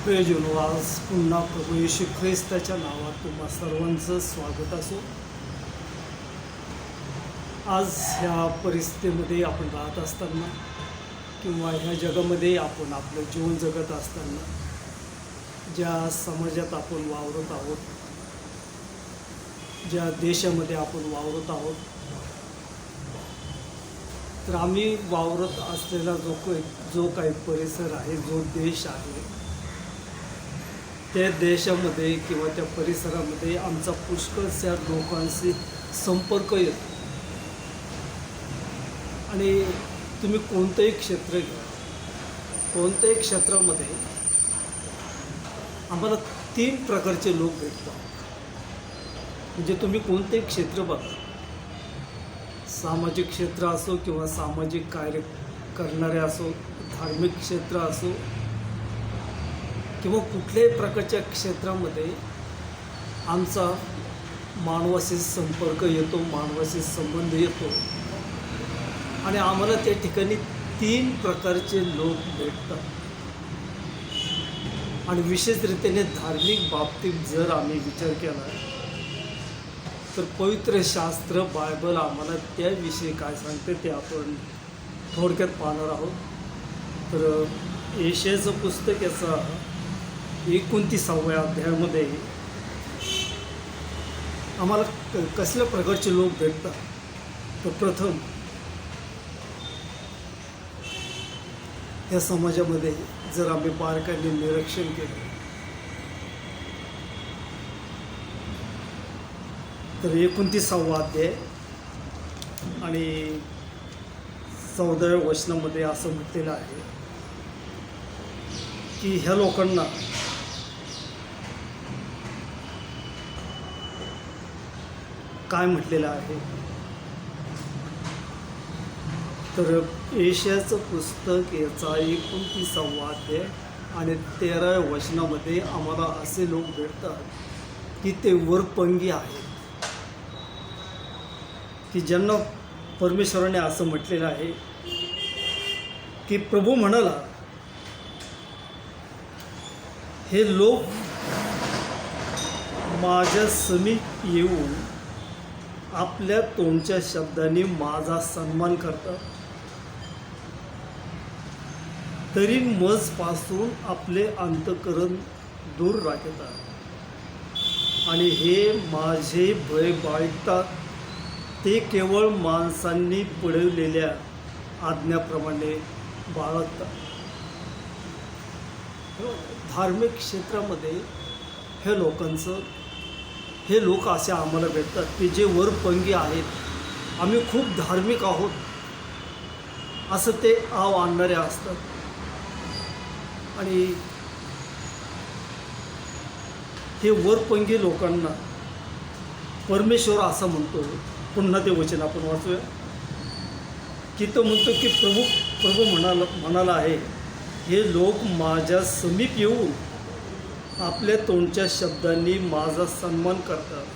प्रियजनो, आज पुन्हा प्रभू येशू ख्रिस्ताच्या नावात तुम्हा सर्वांचं स्वागत असो. आज ह्या परिस्थितीमध्ये आपण राहत असताना किंवा ह्या जगामध्ये आपण आपलं जीवन जगत असताना, ज्या समाजात आपण वावरत आहोत, ज्या देशामध्ये आपण वावरत आहोत, तर आम्ही वावरत असलेला जो काही परिसर आहे, जो देश आहे, त्या देशामध्ये किंवा त्या परिसरामध्ये आमचा पुष्कळशा लोकांशी संपर्क येतो. आणि तुम्ही कोणतंही क्षेत्र घ्या, कोणत्याही क्षेत्रामध्ये आम्हाला 3 प्रकारचे लोक भेटतात. म्हणजे तुम्ही कोणतेही क्षेत्र बघा, सामाजिक क्षेत्र असो किंवा सामाजिक कार्य करणारे असो, धार्मिक क्षेत्र असो किंवा कुठल्याही प्रकारच्या क्षेत्रामध्ये आमचा मानवाशी संपर्क येतो, मानवाशी संबंध येतो. आणि आम्हाला त्या ठिकाणी 3 प्रकारचे लोक भेटतात. आणि विशेषरीत्याने धार्मिक बाबतीत जर आम्ही विचार केला तर पवित्र शास्त्र बायबल आम्हाला त्याविषयी काय सांगते ते आपण थोडक्यात पाहणार आहोत. तर यशायाचं पुस्तक याचा 29व्या अध्यायामध्ये आम्हाला कसल्या प्रकारचे लोक भेटतात. तर प्रथम या समाजामध्ये जर आम्ही बारकाईने निरीक्षण केलं तर 29वा अध्याय आणि 14व्या वचनामध्ये असं म्हटलेलं आहे की ह्या लोकांना काय म्हटलेलं आहे. तर यशायाचं पुस्तक याचा 29वा अध्याय आणि 13व्या वचनामध्ये आम्हाला असे लोक भेटतात की ते वरपंगी आहेत, की ज्यांना परमेश्वराने असं म्हटलेलं आहे की प्रभू म्हणाला, हे लोक माझ्या समीप येऊन आपल्या तोंडच्या शब्दांनी माझा सन्मान करतात, तरी मजपासून आपले अंतःकरण दूर राखतात आणि हे माझे भय बाळगतात. ते केवळ माणसांनी पळवलेल्या आज्ञाप्रमाणे बाळगतात. धार्मिक क्षेत्रामध्ये हे लोक असे आम्हाला भेटतात की जे वरपंगी आहेत, आम्ही खूप धार्मिक आहोत असं ते आव आणणारे असतात. आणि हे वरपंगी लोकांना परमेश्वर असं म्हणतो, पुन्हा ते वचन आपण वाचूया की तो म्हणतो की प्रभू म्हणाला आहे, हे लोक माझ्या समीप येऊन आपल्या तोंडच्या शब्दांनी माझा सन्मान करतात,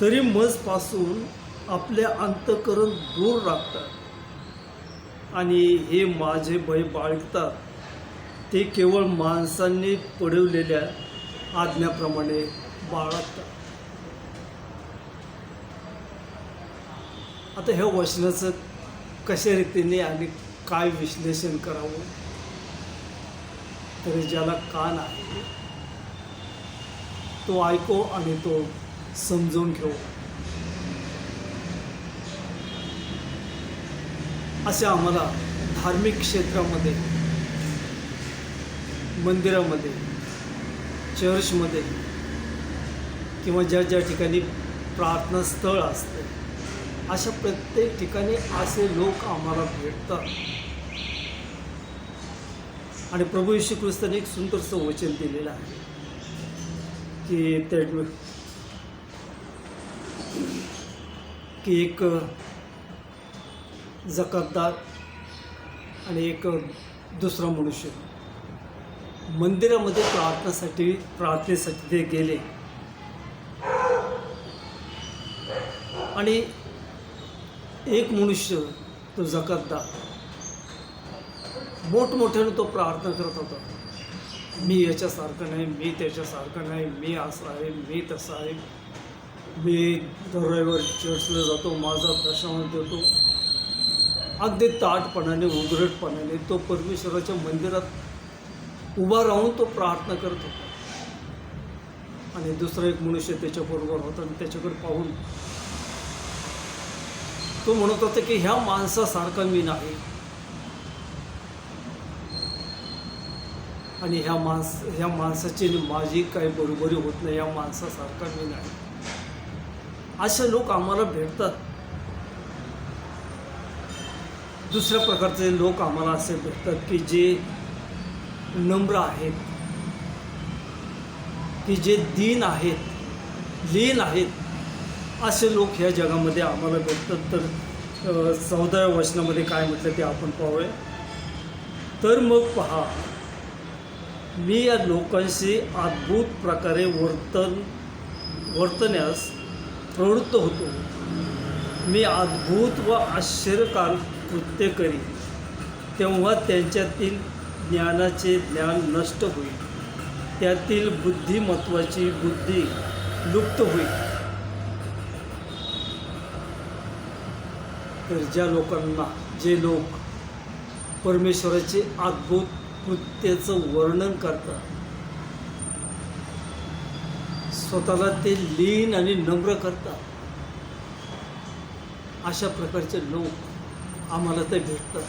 तरी मजपासून आपले अंतःकरण दूर राखतात आणि हे माझे भय बाळगतात. ते केवळ माणसांनी पळवलेल्या आज्ञाप्रमाणे बाळगतात. आता ह्या वचनाचं कशा रीतीने आणि काय विश्लेषण करावं, तर ज्याला कान आहे तो ऐको आणि तो समजून घेऊ. असे आम्हाला धार्मिक क्षेत्रामध्ये, मंदिरामध्ये, चर्चमध्ये किंवा ज्या ठिकाणी प्रार्थनास्थळ असते, अशा प्रत्येक ठिकाणी असे लोक आम्हाला भेटतात. आणि प्रभू येशू ख्रिस्ताने एक सुंदरसं वचन दिलेलं आहे की एक जकातदार आणि एक दुसरा मनुष्य मंदिरामध्ये प्रार्थनेसाठी ते गेले. आणि एक मनुष्य, तो जकातदार, मोठमोठ्यानं तो प्रार्थना करत होता मी याच्यासारखं नाही, मी त्याच्यासारखं नाही, मी असं आहे, मी तसं आहे, मी दर रविवारी चर्चला जातो, माझा दशमांश देतो. अगदी ताठपणाने उघडपणाने तो परमेश्वराच्या मंदिरात उभा राहून तो प्रार्थना करत होता. आणि दुसरा एक मनुष्य त्याच्याबरोबर होता आणि त्याच्याकडे पाहून तो म्हणत होता की ह्या माणसासारखा मी नाही आणि ह्या माणसाची माझी काही बरोबरी होत नाही, या माणसासारखा मी नाही. असे लोक आम्हाला भेटतात. दुसऱ्या प्रकारचे लोक आम्हाला असे भेटतात की जे नम्र आहेत, की जे दीन आहेत, लीन आहेत. असे लोक ह्या जगामध्ये आम्हाला भेटतात. तर 14व्या वचनामध्ये काय म्हटलं ते आपण पाहूया. तर मग पहा, मी या लोकांशी अद्भुत प्रकारे वर्तण्यास प्रवृत्त होतो. मी अद्भुत व आश्चर्यकारक कृत्य करी, तेव्हा त्यांच्यातील ज्ञानाचे ज्ञान नष्ट होईल, त्यातील बुद्धिमत्वाची बुद्धी लुप्त होईल. तर जे लोक परमेश्वराचे अद्भुत कृत्याचं वर्णन करतात, स्वतःला ते लीन आणि नम्र करतात, अशा प्रकारचे लोक आम्हाला ते भेटतात.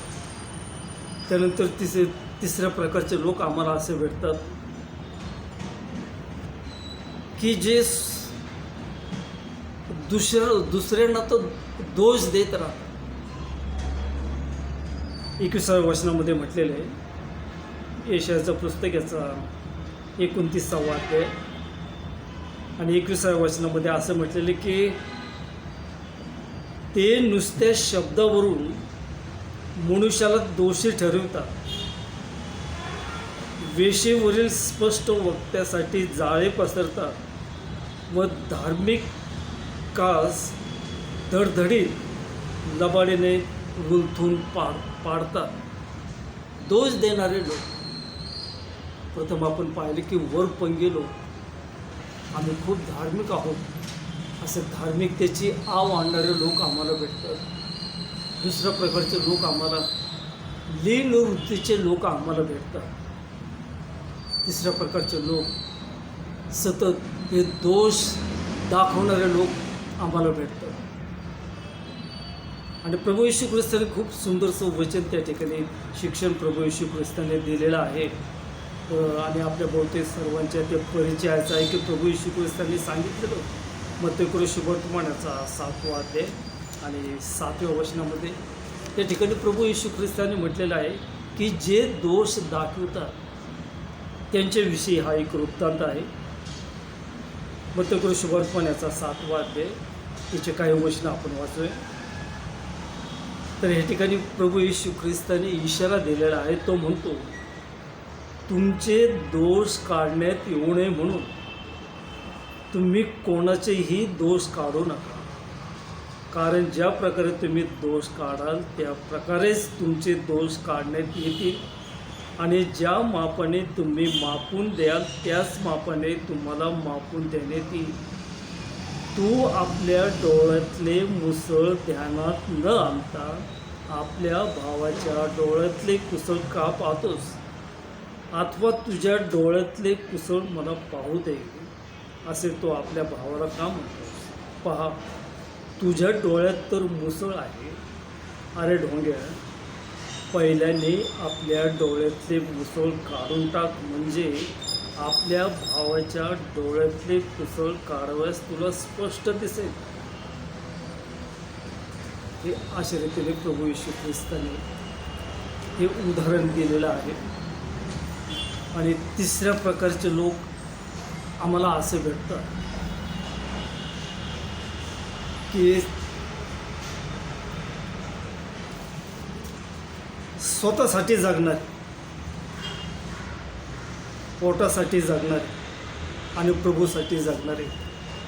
त्यानंतर तिसऱ्या प्रकारचे लोक आम्हाला असे भेटतात की जे दुसऱ्यांना तो दोष देत राहतात. 21व्या वचनामध्ये म्हटलेलं आहे, यशायाचं पुस्तक याचा 29वा अध्याय आणि 21व्या वचनामध्ये असं म्हटलेलं की ते नुसत्या शब्दावरून मनुष्याला दोषी ठरवतात, वेशीवरील स्पष्ट वक्त्यासाठी जाळे पसरतात व धार्मिक कास धडधडीत लबाडीने रुलथून पाडतात. दोष देणारे लोक. प्रथम आपण पाहिले की वरपंगी लोक, आम्ही खूप धार्मिक आहोत असे धार्मिकतेची आव आणणारे लोक आम्हाला भेटतात. दुसऱ्या प्रकारचे लोक आम्हाला लीन वृत्तीचे लोक आम्हाला भेटतात. तिसऱ्या प्रकारचे लोक सतत हे दोष दाखवणारे लोक आम्हाला भेटतात. आणि प्रभू येशू ख्रिस्ताने खूप सुंदरसं वचन त्या ठिकाणी शिक्षण प्रभू येशू ख्रिस्ताने दिलेलं आहे. आणि आपल्या बहुतेक सर्वांच्या ते परिचयाचं आहे की प्रभू येशू ख्रिस्तांनी सांगितलेलं मत्तेय शुभवर्तमानाचा 7वा अध्याय आणि 7व्या वचनामध्ये त्या ठिकाणी प्रभू येशू ख्रिस्तांनी म्हटलेलं आहे की जे दोष दाखवतात त्यांच्याविषयी हा एक वृत्तांत आहे. मत्तेय शुभवर्तमानाचा 7वा अध्याय त्याचे काही वचनं आपण वाचूया. तर या ठिकाणी प्रभू येशू ख्रिस्ताने इशारा दिलेला आहे. तो म्हणतो, तुमचे दोष काढण्यात येऊ नये म्हणून तुम्ही कोणाचेही दोष काढू नका, कारण ज्या प्रकारे तुम्ही दोष काढाल त्या प्रकारेच तुमचे दोष काढण्यात येतील आणि ज्या मापाने तुम्ही मापून द्याल त्याच मापाने तुम्हाला मापून देण्यात येईल. तू आपल्या डोळ्यातले मुसळ ध्यानात न आणता आपल्या भावाच्या डोळ्यातले कुसळ का पाहतोस, अथवा तुझ्या डोळ्यातले कुसळ मला पाहू दे असे तो आपल्या भावाला का म्हणतोस. पहा, तुझ्या डोळ्यात तर मुसळ आहे. अरे ढोंग्या, पहिल्याने आपल्या डोळ्यातले मुसळ काढून टाक, म्हणजे आपल्या भावाच्या डोळ्यातले कुसळ काढाव्यास तुला स्पष्ट दिसेल. हे अशा रीतीने प्रभू येशू ख्रिस्ताने हे उदाहरण दिलेलं आहे. आणि तिसऱ्या प्रकारचे लोक आम्हाला असे भेटतात की स्वतःसाठी जगणारे, पोटासाठी जगणारे आणि प्रभूसाठी जगणारे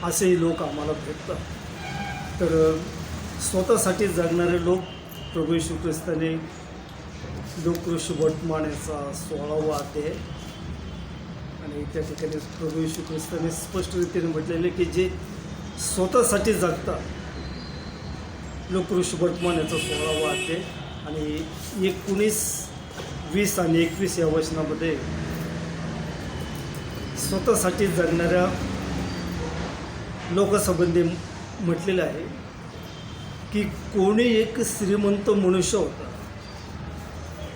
असेही लोक आम्हाला भेटतात. तर स्वतःसाठी जगणारे लोक प्रभू येशू ख्रिस्ताने लोकऋषी वर्तमानाचा 16वा अध्याय आणि त्या ठिकाणी प्रभू येशू ख्रिस्ताने स्पष्ट रीतीने म्हटलेले की जे स्वतःसाठी जगतात, लोकऋषी वर्तमान याचा 16वा अध्याय आणि 19, 20 आणि 21 या वचनामध्ये स्वतःसाठी जगणाऱ्या लोकांसंबंधी म्हटलेलं आहे की कोणी एक श्रीमंत मनुष्य होता.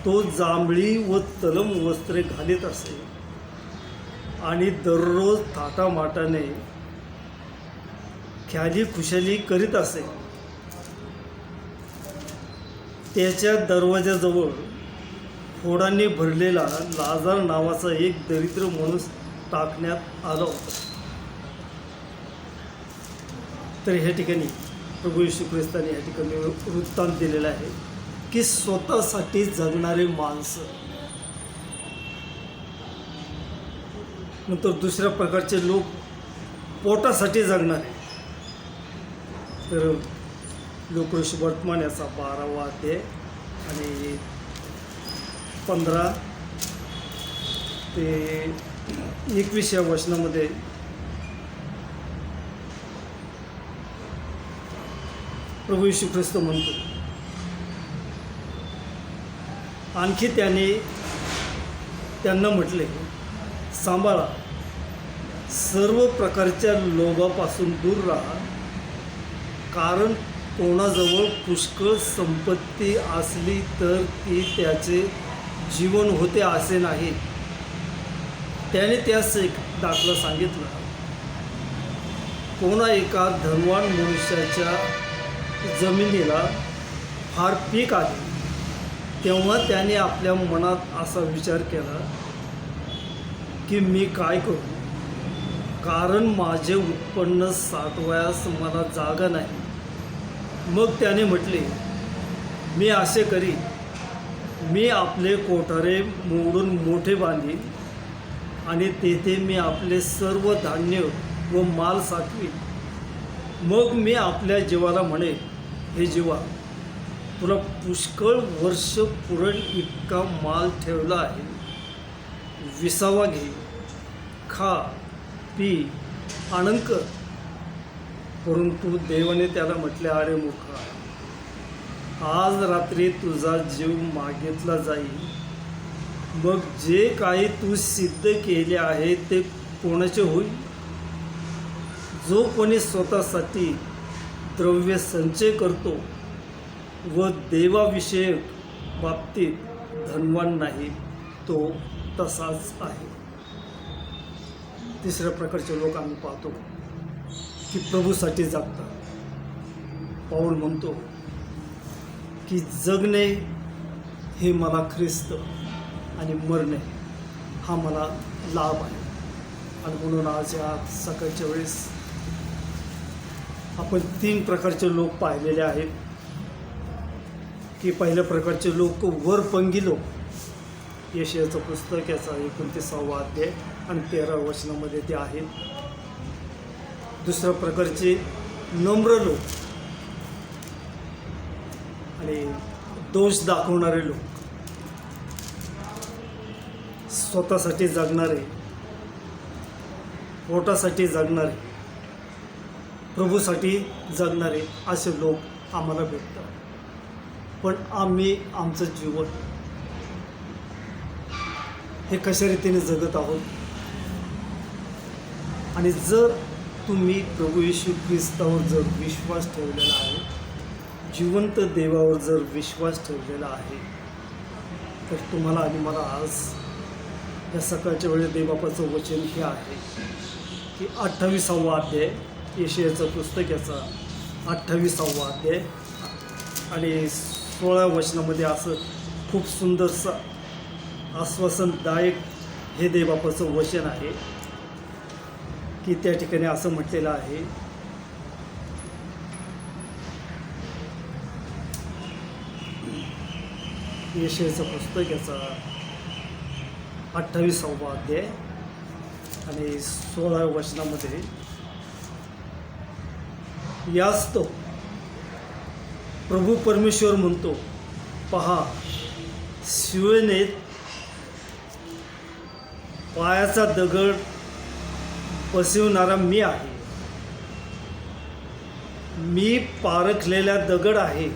तो जांभळी व तलम वस्त्रे घालीत असे आणि दररोज थाटामाटाने ख्याली खुशाली करीत असे. त्याच्या दरवाजाजवळ फोडांनी भरलेला लाजार नावाचा एक दरिद्र माणूस टाकण्यात आला होता. तर ह्या ठिकाणी प्रभू येशू ख्रिस्ताने ह्या ठिकाणी वृत्तांत दिलेला आहे की स्वतःसाठी जगणारे माणसं. नंतर दुसऱ्या प्रकारचे लोक पोटासाठी जगणारे. तर लोकऋषी वर्तमान याचा 12वा अध्याय आणि 15 ते 21 या वचनामध्ये प्रभू येशू ख्रिस्त म्हणतो. आणखी त्याने त्यांना म्हटले, सांभाळा, सर्व प्रकारच्या लोभापासून दूर राहा, कारण कोणाजवळ पुष्कळ संपत्ती असली तर ती त्याचे जीवन होते असे नाही. त्याने त्यास एक दाखला सांगितला. कोणा एका धनवान मनुष्याच्या जमिनीला फार पीक आले. तेव्हा त्याने आपल्या मनात असा विचार केला की मी काय करू, कारण माझे उत्पन्न साठवायस मला जागा नाही. मग त्याने म्हटले, मी असे करी, मी आपले कोठारे मोडून मोठे बांधीन आणि तेथे मी आपले सर्व धान्य व माल साठवीन. मग मी आपल्या जीवाला म्हणेन, हे जीवा, तुला पुष्कळ वर्ष पुरेल इतका माल ठेवला आहे. विसावा घे, खा, पी, आनंद कर. परंतु देवाने त्याला म्हटले, अरे मूर्खा, आज रात्री तुझा जीव मागितला जाईल. मग जे काही तू सिद्ध केले आहे ते कोणाचे होईल? जो कोणी स्वतःसाठी द्रव्य संचय करतो व देवाविषयक बाबतीत धनवान नाही, तो तसाच आहे. तिसऱ्या प्रकारचे लोक आम्ही पाहतो की प्रभूसाठी जगतात. पाऊल म्हणतो की जगणे हे मला ख्रिस्त आणि मरणे हा मला लाभ आहे. आणि म्हणून आज या सकाळच्या वेळेस आपण 3 प्रकारचे लोक पाहिलेले आहेत की पहिल्या प्रकारचे लोक वरपंगी लोक. यशायाचं पुस्तक याचा 29वा अध्याय आणि 13 वचनामध्ये ते आहेत. दुसऱ्या प्रकारचे नम्र लोक आणि दोष दाखवणारे लोक, स्वतःसाठी जगणारे, पोटासाठी जगणारे, प्रभूसाठी जगणारे असे लोक आम्हाला भेटतात. पण आम्ही आमचं जीवन हे कशा रीतीने जगत आहोत? आणि जर तुम्ही प्रभू येशू ख्रिस्तावर जर विश्वास ठेवलेला आहे, जिवंत देवावर जर विश्वास ठेवलेला आहे, तर तुम्हाला आणि मला आज या सकाळच्या वेळेस देवबापाचं वचन हे आहे की 28वा अध्याय, यशायाचं पुस्तक याचा 28वा अध्याय आणि 16 वचनामध्ये असं खूप सुंदरसं आश्वासनदायक हे देवबापाचं वचन आहे की त्या ठिकाणी असं म्हटलेलं आहे, यशायाचं पुस्तक याचा 28वा अध्याय आणि 16 वचनामध्ये, यास्तव प्रभू परमेश्वर म्हणतो, पहा, सियोनेत पायाचा दगड बसवणारा मी आहे. मी पारखलेला दगड आहे.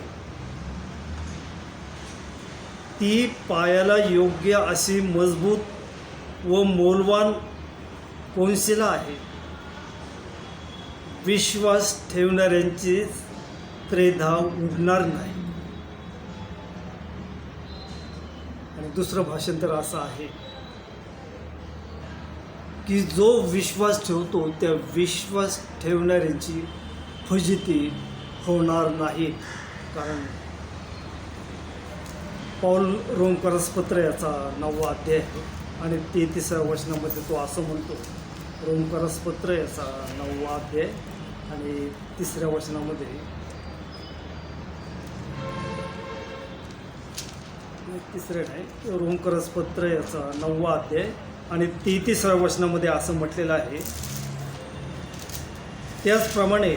ती पायाला योग्य अशी मजबूत व मौल्यवान कोनशिला आहे. विश्वास ठेवणाऱ्यांची त्रेधा उडणार नाही. आणि दुसरं भाषांतर असं आहे की जो विश्वास ठेवतो त्या विश्वास ठेवणाऱ्यांची फजिती होणार नाही. कारण पौल रोमकरसपत्र याचा 9वा अध्याय आहे आणि 33व्या वचनामध्ये तो असं म्हणतो. रोमकरसपत्र याचा 9वा अध्याय आणि 3ऱ्या वचनामध्ये, रोमकरसपत्र याचा 9वा अध्याय आणि 33व्या वचनामध्ये असं म्हटलेलं आहे, त्याचप्रमाणे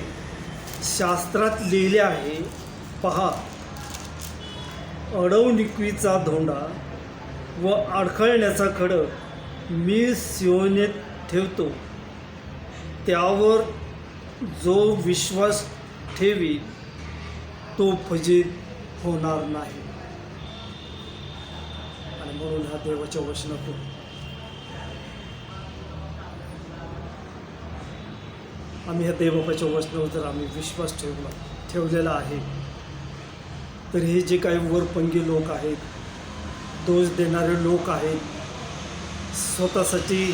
शास्त्रात लिहिले आहे, पहा, अडवणुकीचा धोंडा व अडखळण्याचा खडक मी सियोनेत ठेवतो. त्यावर जो विश्वास ठेवी तो फजित होणार नाही. आणि म्हणून ह्या देवाच्या वचनातून आम्ही ह्या देवबापाच्या वचनावर जर आम्ही विश्वास ठेवलेला आहे तर हे जे काही वरपंगी लोक आहेत, दोष देणारे लोक आहेत, स्वतःसाठी